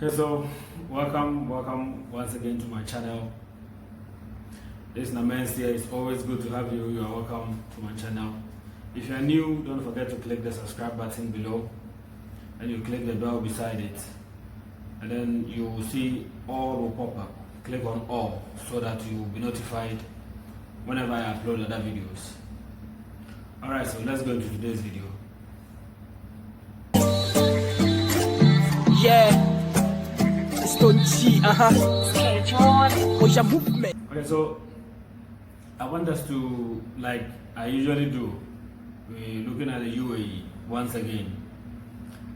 Okay, so welcome once again to my channel. This is Namens here. It's always good to have you. You are welcome to my channel. If you are new, don't forget to click the subscribe button below and you click the bell beside it, and then you will see all will pop up. Click on all so that you will be notified whenever I upload other videos. Alright, so let's go into today's video. Yeah. Okay, so I want us to, like I usually do, we're looking at the UAE once again.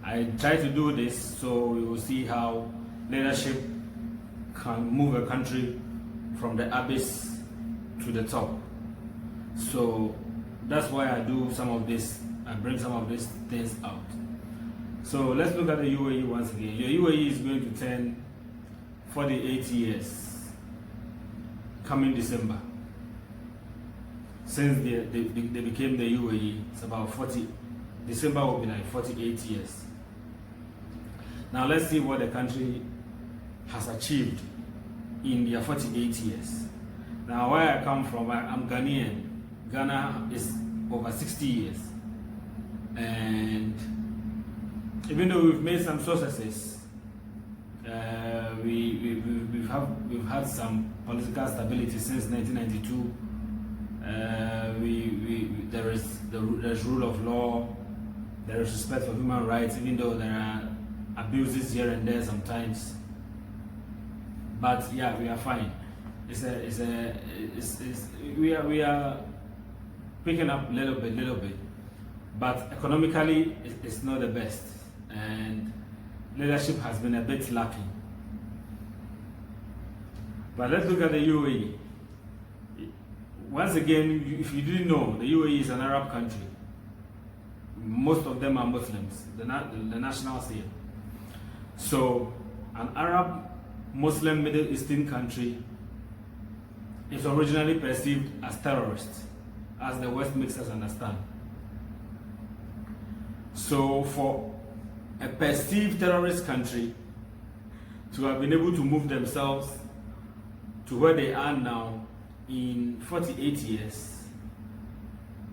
I try to do this so we will see how leadership can move a country from the abyss to the top. So that's why I do some of this, I bring some of these things out. So let's look at the UAE once again. Your UAE is going to turn 48 years coming December. Since they became the UAE, it's about 40. December will be like 48 years. Now let's see what the country has achieved in their 48 years. Now where I come from, I'm Ghanaian. Ghana is over 60 years. And even though we've made some successes, we've had some political stability since 1992. There's rule of law, there is respect for human rights, even though there are abuses here and there sometimes. But yeah, we are fine. We are picking up little bit, but economically it's not the best, and leadership has been a bit lacking. But let's look at the UAE. Once again, if you didn't know, the UAE is an Arab country. Most of them are Muslims, the nationals here. So, an Arab Muslim Middle Eastern country is originally perceived as terrorists, as the West makes us understand. So, for a perceived terrorist country to have been able to move themselves to where they are now in 48 years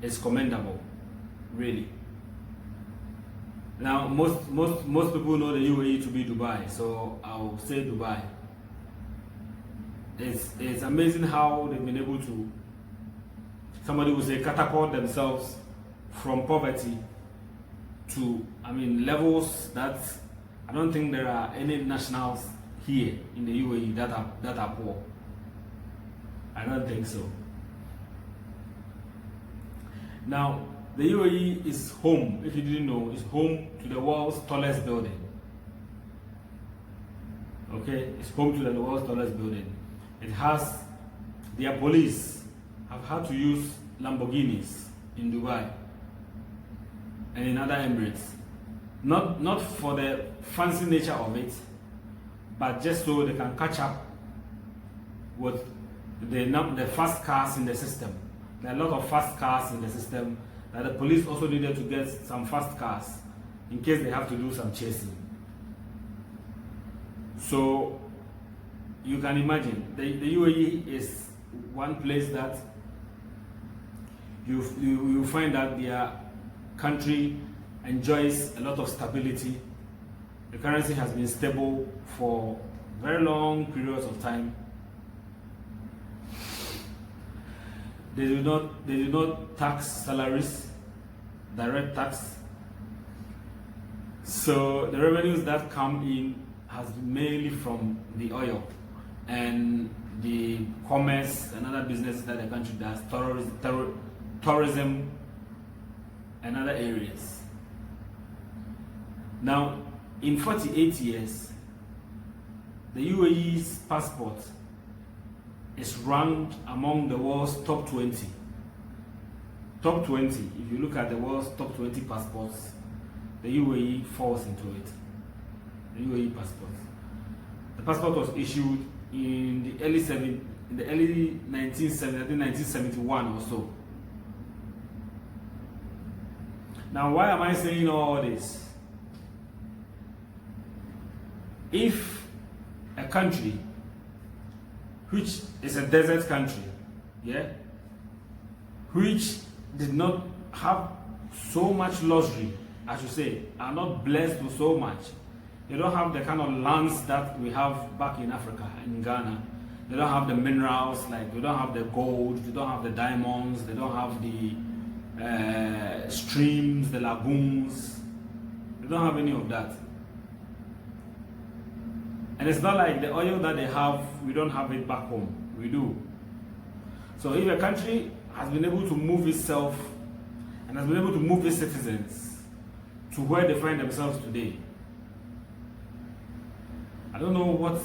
is commendable, really. Now, most people know the UAE to be Dubai, so I'll say Dubai. It's amazing how they've been able to, somebody would say, catapult themselves from poverty to, levels that I don't think there are any nationals here in the UAE that are poor. I don't think so. Now, the UAE is home, if you didn't know, is home to the world's tallest building. Okay, it's home to the world's tallest building. It has, their police have had to use Lamborghinis in Dubai and in other Emirates. Not for the fancy nature of it, but just so they can catch up with the fast cars in the system. There are a lot of fast cars in the system that the police also needed to get some fast cars in case they have to do some chasing. So you can imagine the UAE is one place that you find that their country enjoys a lot of stability. The currency has been stable for very long periods of time. They do not tax salaries, direct tax. So the revenues that come in has been mainly from the oil and the commerce and other businesses that the country does, tourism and other areas. Now, in 48 years, the UAE's passport is ranked among the world's top 20. Top 20, if you look at the world's top 20 passports, the UAE falls into it. The UAE passport. The passport was issued in the early 1970s, I think 1971 or so. Now, why am I saying all this? if a country which is a desert country, yeah, which did not have so much luxury, I should say, are not blessed with so much. They don't have the kind of lands that we have back in Africa, in Ghana. They don't have the minerals, like they don't have the gold, they don't have the diamonds, they don't have the streams, the lagoons. They don't have any of that. And it's not like the oil that they have, we don't have it back home. We do. So if a country has been able to move itself and has been able to move its citizens to where they find themselves today, I don't know what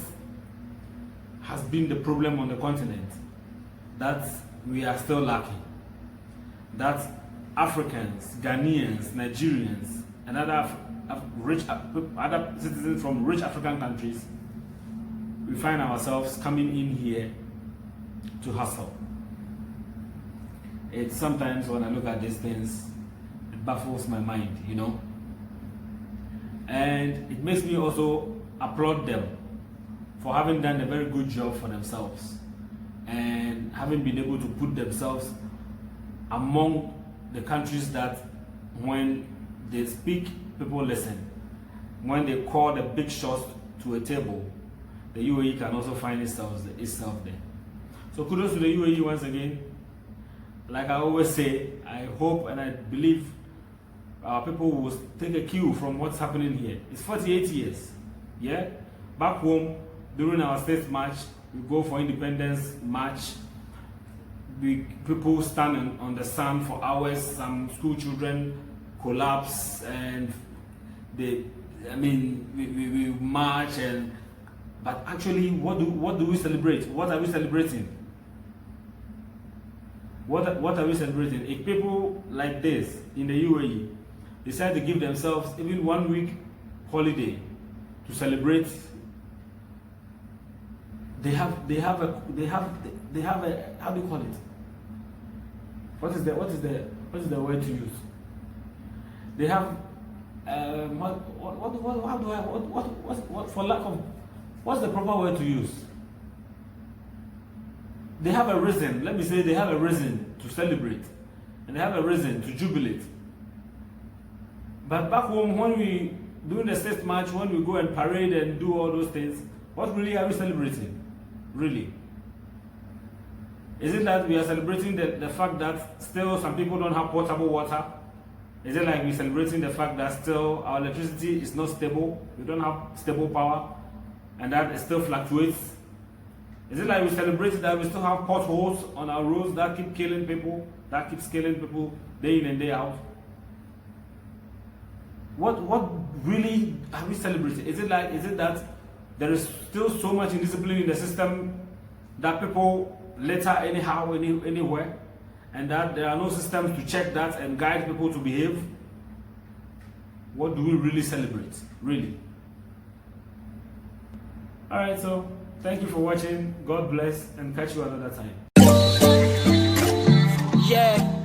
has been the problem on the continent that we are still lacking. That Africans, Ghanaians, Nigerians, and other citizens from rich African countries, we find ourselves coming in here to hustle. It's sometimes when I look at these things, it baffles my mind, you know. And it makes me also applaud them for having done a very good job for themselves and having been able to put themselves among the countries that when they speak, people listen. When they call the big shots to a table, the UAE can also find itself there. So kudos to the UAE once again. Like I always say, I hope and I believe our people will take a cue from what's happening here. It's 48 years. Yeah? Back home, during our state march, we go for independence march. People stand on the sun for hours. Some school children collapse and we march. But actually, what do we celebrate? What are we celebrating? What are we celebrating? If people like this in the UAE decide to give themselves even 1 week holiday to celebrate, they have a how do you call it? What is the word to use? They have what's the proper word to use? They have a reason. Let me say they have a reason to celebrate, and they have a reason to jubilate. But back home, when we do the state march, when we go and parade and do all those things, what really are we celebrating? Really? Is it that we are celebrating the fact that still some people don't have potable water? Is it like we're celebrating the fact that still our electricity is not stable, we don't have stable power, and that it still fluctuates? Is it like we celebrate that we still have potholes on our roads that keeps killing people day in and day out? What really are we celebrating? Is it that there is still so much indiscipline in the system that people litter anyhow, anywhere, and that there are no systems to check that and guide people to behave? What do we really celebrate? Really? Alright, so thank you for watching. God bless and catch you another time. Yeah.